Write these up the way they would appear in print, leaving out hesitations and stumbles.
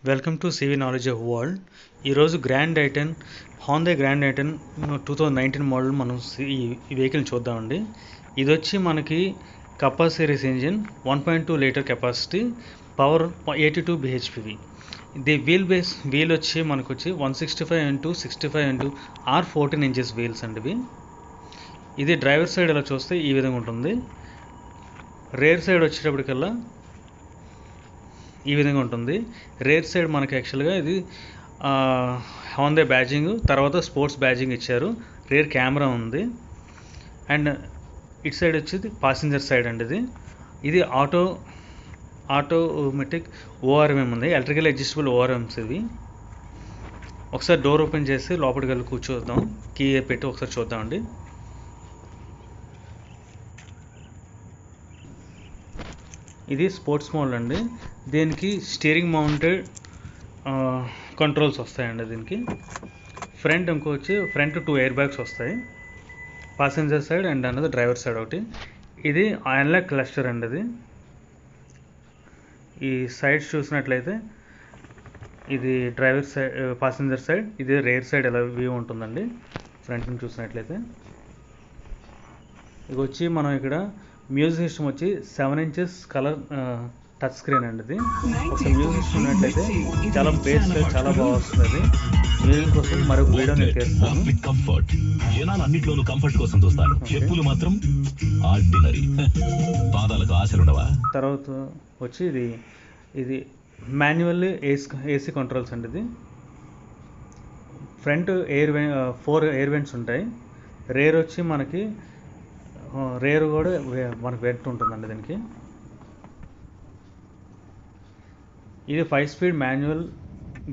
Welcome to CV knowledge of world. ఈరోజు grand i ten Hyundai grand i ten 2019 model మనం ఈ vehicle చూద్దామండి. ఇది వచ్చి మనకి kappa series engine 1.2 litre capacity, power 82 bhp. ఇది వీల్ వచ్చి మనకు వచ్చి 165x65 R14 ఇంచెస్ వీల్స్ అండి ఇవి. ఇది డ్రైవర్ సైడ్ ఇలా చూస్తే ఈ విధంగా ఉంటుంది. రేర్ సైడ్ వచ్చేటప్పటికల్లా ఈ విధంగా ఉంటుంది. రేర్ సైడ్ మనకి యాక్చువల్గా ఇది హాండే బ్యాజింగ్, తర్వాత స్పోర్ట్స్ బ్యాజింగ్ ఇచ్చారు. రేర్ కెమెరా ఉంది. అండ్ ఇటు సైడ్ వచ్చేది పాసింజర్ సైడ్ అండి. ఇది ఆటోమేటిక్ ఓఆర్ఎం ఉంది, ఎలక్ట్రికల్ అడ్జస్టబుల్ ఓఆర్ఎంస్ ఇవి. ఒకసారి డోర్ ఓపెన్ చేసి లోపలికి వెళ్ళి కూర్చోద్దాం, కీ పెట్టి ఒకసారి చూద్దామండి. ఇది స్పోర్ట్స్ మోడ్ అండి. దీనికి స్టీరింగ్ మౌంటెడ్ కంట్రోల్స్ వస్తాయండి. దీనికి ఫ్రంట్ ఫ్రంట్ 2 ఎయిర్ బ్యాగ్స్ వస్తాయి, పాసెంజర్ సైడ్ అండ్ అన్నది డ్రైవర్ సైడ్ ఒకటి. ఇది అనలాగ్ క్లస్టర్ అండి. ఇది ఈ సైడ్స్ చూసినట్లయితే ఇది డ్రైవర్ సైడ్, పాసెంజర్ సైడ్, ఇది రేర్ సైడ్ ఎలా వ్యూ ఉంటుందండి. ఫ్రంట్ నుంచి చూసినట్లయితే ఇది వచ్చి మనం ఇక్కడ మ్యూజిక్ సిస్టమ్ వచ్చి 7 inches కలర్ టచ్ స్క్రీన్ అండి. ఇది ఒక మ్యూజిక్ సిస్టమ్ ఉన్నట్లయితే చాలా బేస్ చాలా బాగా వస్తుంది. మ్యూజిక్ కోసం మరొక వీడియో నేను చేస్తాను. కంఫర్ట్ జనాలన్నిట్లోనూ కంఫర్ట్ కోసం చూస్తాను, చెప్పులు మాత్రం ఆర్డినరీ. పాదాలకు ఆశలుండవా? తర్వాత వచ్చి ఇది మాన్యువల్లీ ఏసీ కంట్రోల్స్ అండి. ఇది ఫ్రంట్ 4 ఎయిర్ వెంట్స్ ఉంటాయి. రేర్ వచ్చి మనకి రేర్ కూడా మనకు వెంట్ ఉంటుందండి. దీనికి ఇది 5 speed మాన్యువల్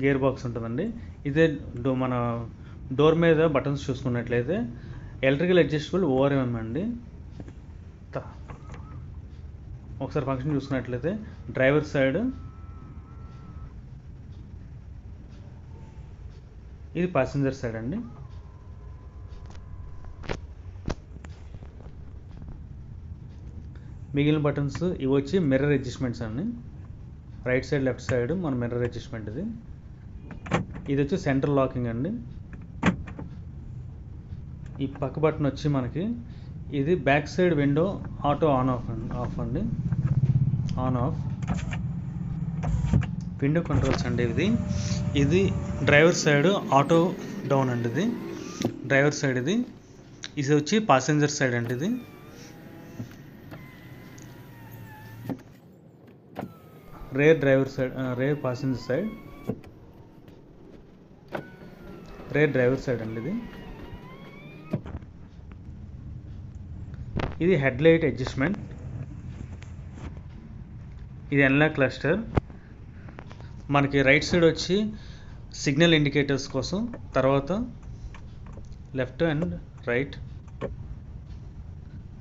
గేర్ బాక్స్ ఉంటుందండి. ఇదే మన డోర్ మీద బటన్స్ చూసుకున్నట్లయితే ఎలక్ట్రికల్ అడ్జస్టబుల్ ఓఆర్ఎం అండి. ఒకసారి ఫంక్షన్ చూసుకున్నట్లయితే డ్రైవర్ సైడ్, ఇది ప్యాసింజర్ సైడ్ అండి. మిగిలిన బటన్స్ ఇవి వచ్చి మిర్రర్ అడ్జస్ట్మెంట్స్ అండి. రైట్ సైడ్ లెఫ్ట్ సైడ్ మన మిర్రర్ అడ్జస్ట్మెంట్. ఇది వచ్చి సెంట్రల్ లాకింగ్ అండి. ఈ పక్క బటన్ వచ్చి మనకి ఇది back side window auto on off అండి. ఆన్ ఆఫ్ విండో కంట్రోల్స్ అండి. ఇది డ్రైవర్ సైడ్ ఆటో డౌన్ అండి. ఇది డ్రైవర్ సైడ్. ఇది వచ్చి పాసెంజర్ సైడ్ అండి. ఇది rare driver side, rare passenger side, rare driver side అండి. ఇది హెడ్ లైట్ అడ్జస్ట్మెంట్. ఇది అనలాగ్ క్లస్టర్. మనకి రైట్ సైడ్ వచ్చి సిగ్నల్ ఇండికేటర్స్ కోసం, తర్వాత లెఫ్ట్ అండ్ రైట్.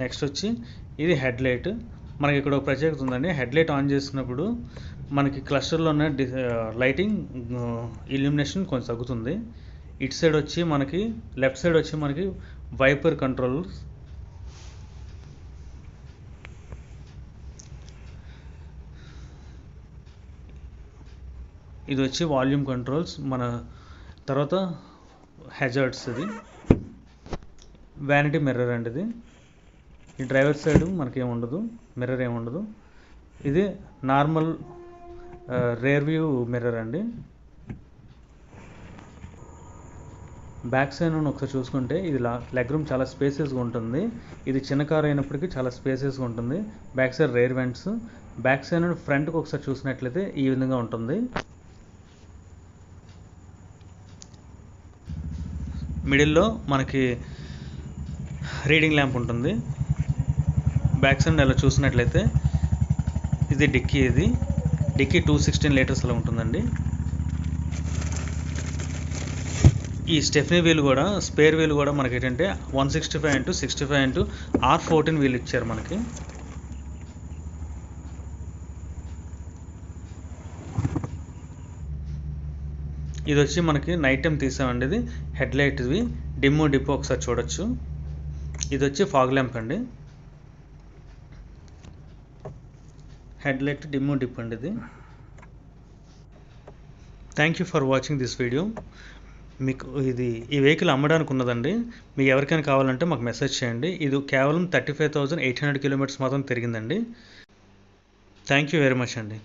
నెక్స్ట్ వచ్చి ఇది హెడ్ లైట్. మనకి ఇక్కడ ఒక ప్రత్యేకత ఉందండి. హెడ్ లైట్ ఆన్ చేసుకున్నప్పుడు మనకి క్లస్టర్లో ఉన్న లైటింగ్ ఇల్యూమినేషన్ కొంచెం తగ్గుతుంది. ఇటు సైడ్ వచ్చి మనకి లెఫ్ట్ సైడ్ వచ్చి మనకి వైపర్ కంట్రోల్స్. ఇది వచ్చి వాల్యూమ్ కంట్రోల్స్. మన తర్వాత హెజార్డ్స్. ఇది వ్యానిటీ మిర్రర్ అండి. ఈ డ్రైవర్ సైడ్ మనకి ఏముండదు, మిర్రర్ ఏముండదు. ఇది నార్మల్ రేర్ వ్యూ మిర్రర్ అండి. బ్యాక్ సైడ్ నుండి ఒకసారి చూసుకుంటే ఇది లెగ్ రూమ్ చాలా స్పేసెస్గా ఉంటుంది. ఇది చిన్న కార్ అయినప్పటికీ చాలా స్పేసెస్గా ఉంటుంది. Back side rare vents. Back side నుండి ఫ్రంట్కి ఒకసారి చూసినట్లయితే ఈ విధంగా ఉంటుంది. మిడిల్లో మనకి రీడింగ్ ల్యాంప్ ఉంటుంది. బ్యాక్ సైడ్ అలా చూసినట్లయితే ఇది డిక్కీ. ఇది డిక్కీ 216 liters అలా ఉంటుందండి. ఈ స్టెఫ్నీ వీల్ కూడా, స్పేర్ వీల్ కూడా మనకి ఏంటంటే 165x65 R14 వీల్ ఇచ్చారు మనకి. ఇది వచ్చి మనకి నైట్ టైం తీసామండి. ఇది హెడ్ లైట్. ఇవి డిమ్మో డిపో ఒకసారి చూడొచ్చు. ఇది వచ్చి ఫాగ్ ల్యాంప్ అండి. హెడ్ లైట్ డిమ్ డిప్ అండి. ఇది thank you for watching this video. మీకు ఈ వెహికల్ అమ్మడానికి ఉన్నదండి. మీకు ఎవరికైనా కావాలంటే మాకు మెసేజ్ చేయండి. ఇది కేవలం 35,800 కిలోమీటర్స్ మాత్రం తిరిగిందండి. థ్యాంక్ యూ వెరీ మచ్ అండి.